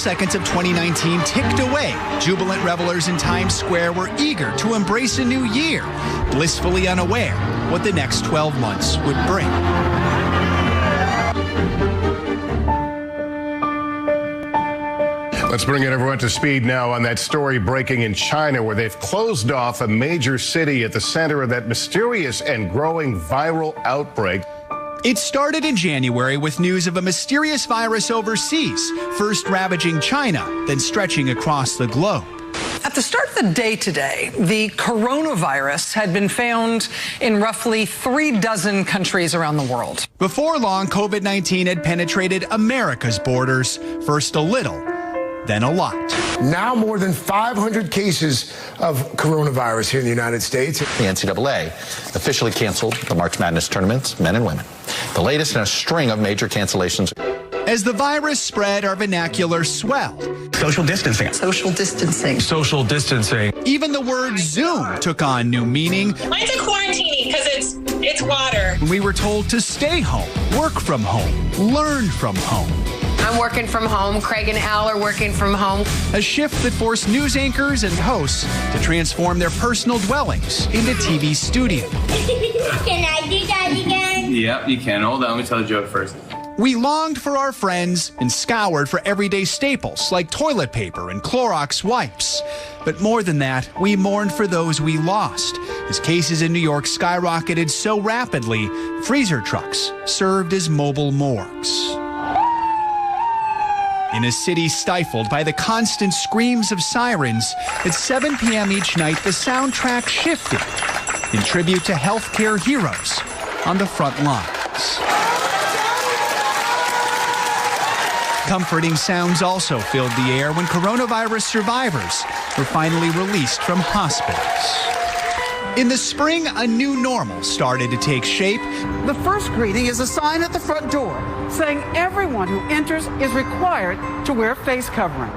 seconds of 2019 ticked away. Jubilant revelers in Times Square were eager to embrace a new year, blissfully unaware what the next 12 months would bring. Let's bring everyone to speed now on that story breaking in China, where they've closed off a major city at the center of that mysterious and growing viral outbreak. It started in January with news of a mysterious virus overseas, first ravaging China, then stretching across the globe. At the start of the day today, the coronavirus had been found in roughly 36 countries around the world. Before long, COVID-19 had penetrated America's borders, first a little, then a lot. Now more than 500 cases of coronavirus here in the United States. The NCAA officially canceled the March Madness tournaments, men and women. The latest in a string of major cancellations. As the virus spread, our vernacular swelled. Social distancing. Social distancing. Social distancing. Even the word Zoom took on new meaning. Mine's a quarantine because it's water. We were told to stay home, work from home, learn from home. I'm working from home. Craig and Al are working from home. A shift that forced news anchors and hosts to transform their personal dwellings into TV studios. Can I do that again? Yep, you can. Hold on, let me tell the joke first. We longed for our friends and scoured for everyday staples like toilet paper and Clorox wipes. But more than that, we mourned for those we lost, as cases in New York skyrocketed so rapidly, freezer trucks served as mobile morgues. In a city stifled by the constant screams of sirens, at 7 p.m. each night, the soundtrack shifted in tribute to healthcare heroes on the front lines. Comforting sounds also filled the air when coronavirus survivors were finally released from hospitals. In the spring, a new normal started to take shape. The first greeting is a sign at the front door saying everyone who enters is required to wear a face covering.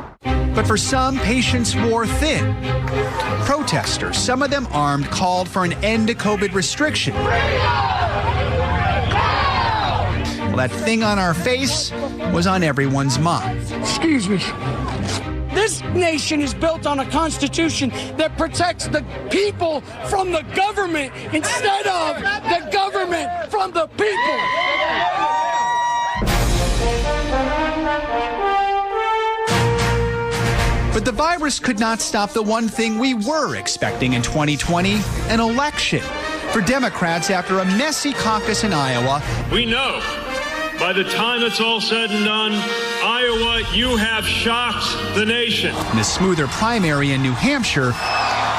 But for some, patience wore thin. Protesters, some of them armed, called for an end to COVID restriction. Well, that thing on our face was on everyone's mind. Excuse me. This nation is built on a constitution that protects the people from the government instead of the government from the people. But the virus could not stop the one thing we were expecting in 2020, an election. For Democrats, after a messy caucus in Iowa, we know by the time it's all said and done, Iowa, you have shocked the nation. In a smoother primary in New Hampshire.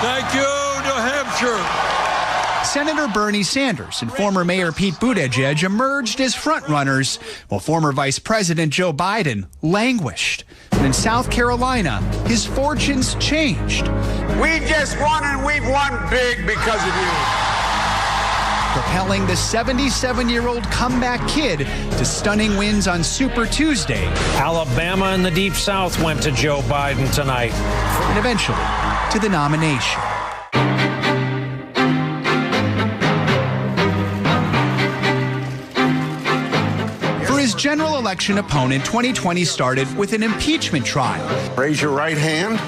Thank you, New Hampshire. Senator Bernie Sanders and former Mayor Pete Buttigieg emerged as frontrunners, while former Vice President Joe Biden languished. But in South Carolina, his fortunes changed. We just won, and we've won big because of you. Propelling the 77-year-old comeback kid to stunning wins on Super Tuesday. Alabama and the Deep South went to Joe Biden tonight. And eventually to the nomination. For his general election opponent, 2020 started with an impeachment trial. Raise your right hand.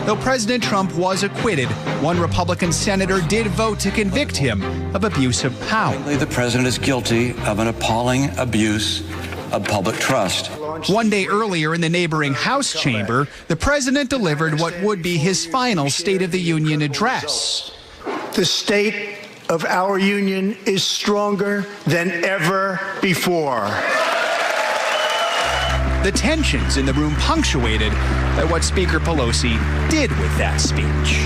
Though President Trump was acquitted, one Republican senator did vote to convict him of abuse of power. The president is guilty of an appalling abuse of public trust. One day earlier in the neighboring House chamber, the president delivered what would be his final State of the Union address. The state of our union is stronger than ever before. The tensions in the room punctuated by what Speaker Pelosi did with that speech.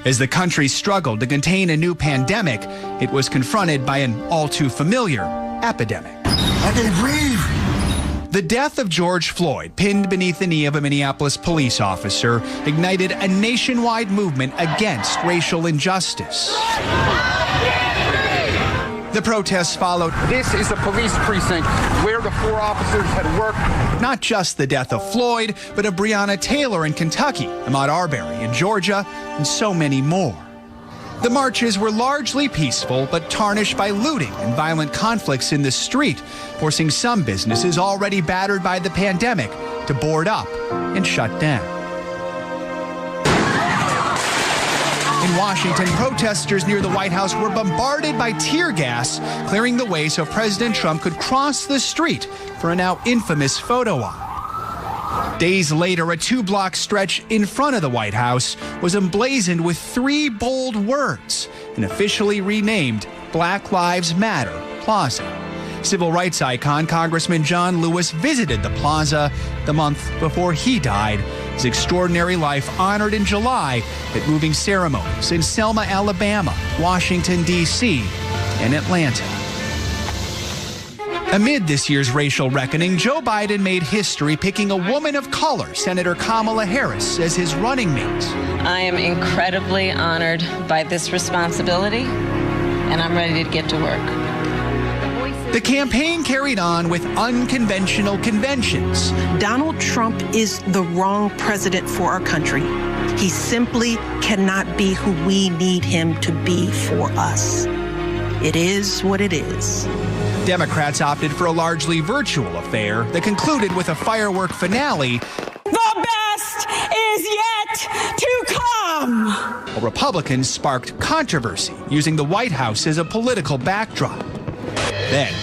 As the country struggled to contain a new pandemic, it was confronted by an all-too-familiar epidemic. I can't breathe. The death of George Floyd, pinned beneath the knee of a Minneapolis police officer, ignited a nationwide movement against racial injustice. The protests followed. This is a police precinct where the 4 officers had worked. Not just the death of Floyd, but of Breonna Taylor in Kentucky, Ahmaud Arbery in Georgia, and so many more. The marches were largely peaceful, but tarnished by looting and violent conflicts in the street, forcing some businesses already battered by the pandemic to board up and shut down. In Washington, protesters near the White House were bombarded by tear gas, clearing the way so President Trump could cross the street for a now infamous photo op. Days later, a 2-block stretch in front of the White House was emblazoned with 3 bold words and officially renamed Black Lives Matter Plaza. Civil rights icon Congressman John Lewis visited the plaza the month before he died. His extraordinary life honored in July at moving ceremonies in Selma, Alabama, Washington, D.C., and Atlanta. Amid this year's racial reckoning, Joe Biden made history picking a woman of color, Senator Kamala Harris, as his running mate. I am incredibly honored by this responsibility, and I'm ready to get to work. The campaign carried on with unconventional conventions. Donald Trump is the wrong president for our country. He simply cannot be who we need him to be for us. It is what it is. Democrats opted for a largely virtual affair that concluded with a firework finale. The best is yet to come. While Republicans sparked controversy, using the White House as a political backdrop. Then,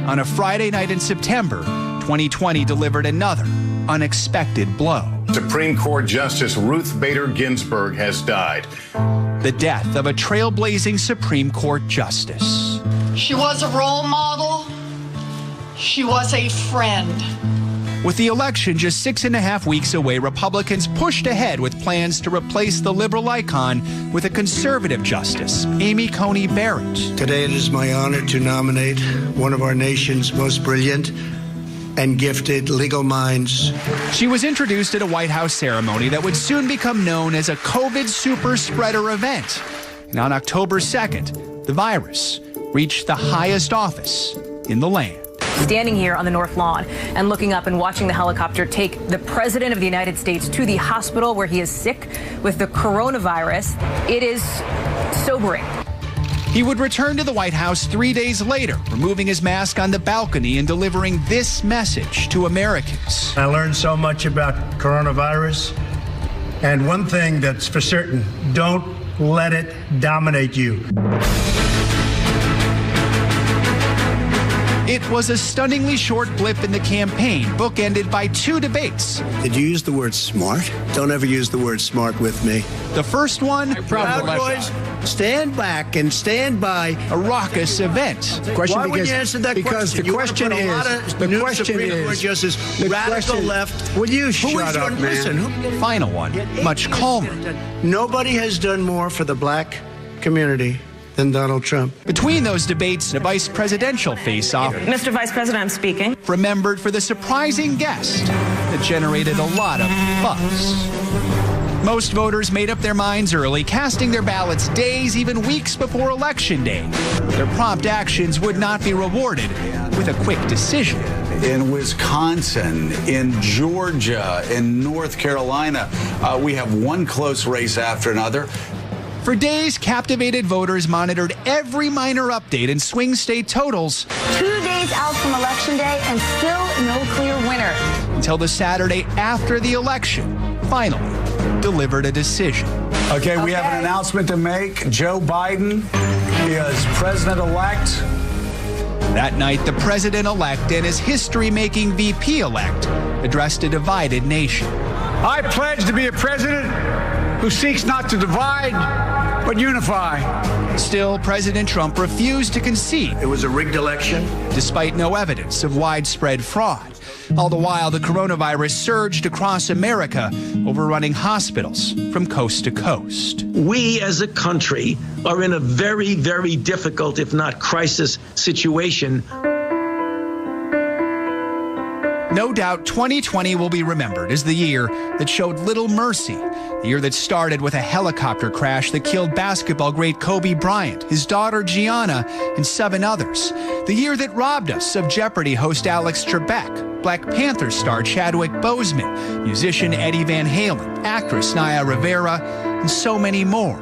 on a Friday night in September, 2020 delivered another unexpected blow. Supreme Court Justice Ruth Bader Ginsburg has died. The death of a trailblazing Supreme Court justice. She was a role model. She was a friend. With the election just 6.5 weeks away, Republicans pushed ahead with plans to replace the liberal icon with a conservative justice, Amy Coney Barrett. Today it is my honor to nominate one of our nation's most brilliant and gifted legal minds. She was introduced at a White House ceremony that would soon become known as a COVID super spreader event. And on October 2nd, the virus reached the highest office in the land. Standing here on the North Lawn and looking up and watching the helicopter take the President of the United States to the hospital where he is sick with the coronavirus, it is sobering. He would return to the White House 3 days later, removing his mask on the balcony and delivering this message to Americans. I learned so much about coronavirus, and one thing that's for certain, don't let it dominate you. It was a stunningly short blip in the campaign, bookended by 2 debates. Did you use the word smart? Don't ever use the word smart with me. The first one, Proud Boys, stand back and stand by. A raucous event. Why would you answer that question? The question is, radical left. Will you shut up, man? Listen, final one, much calmer. Nobody has done more for the black community than Donald Trump. Between those debates, a vice presidential face-off. Mr. Vice President, I'm speaking. Remembered for the surprising guest that generated a lot of buzz. Most voters made up their minds early, casting their ballots days, even weeks before Election Day. Their prompt actions would not be rewarded with a quick decision. In Wisconsin, in Georgia, in North Carolina, we have one close race after another. For days, captivated voters monitored every minor update in swing state totals. 2 days out from Election Day and still no clear winner. Until the Saturday after the election finally delivered a decision. Okay, we have an announcement to make. Joe Biden is president-elect. That night, the president-elect and his history-making VP-elect addressed a divided nation. I pledge to be a president who seeks not to divide, but unify. Still, President Trump refused to concede. It was a rigged election. Despite no evidence of widespread fraud. All the while, the coronavirus surged across America, overrunning hospitals from coast to coast. We as a country are in a very, very difficult, if not crisis, situation. No doubt 2020 will be remembered as the year that showed little mercy. The year that started with a helicopter crash that killed basketball great Kobe Bryant, his daughter Gianna, and 7 others. The year that robbed us of Jeopardy host Alex Trebek, Black Panther star Chadwick Boseman, musician Eddie Van Halen, actress Naya Rivera, and so many more.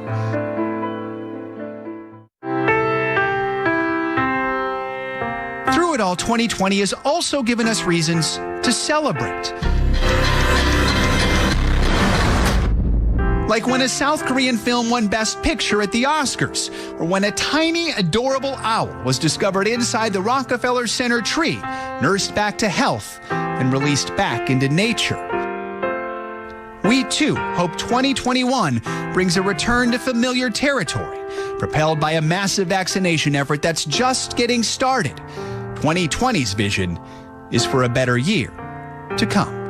Through it all, 2020 has also given us reasons to celebrate. Like when a South Korean film won Best Picture at the Oscars, or when a tiny, adorable owl was discovered inside the Rockefeller Center tree, nursed back to health, and released back into nature. We, too, hope 2021 brings a return to familiar territory, propelled by a massive vaccination effort that's just getting started. 2020's vision is for a better year to come.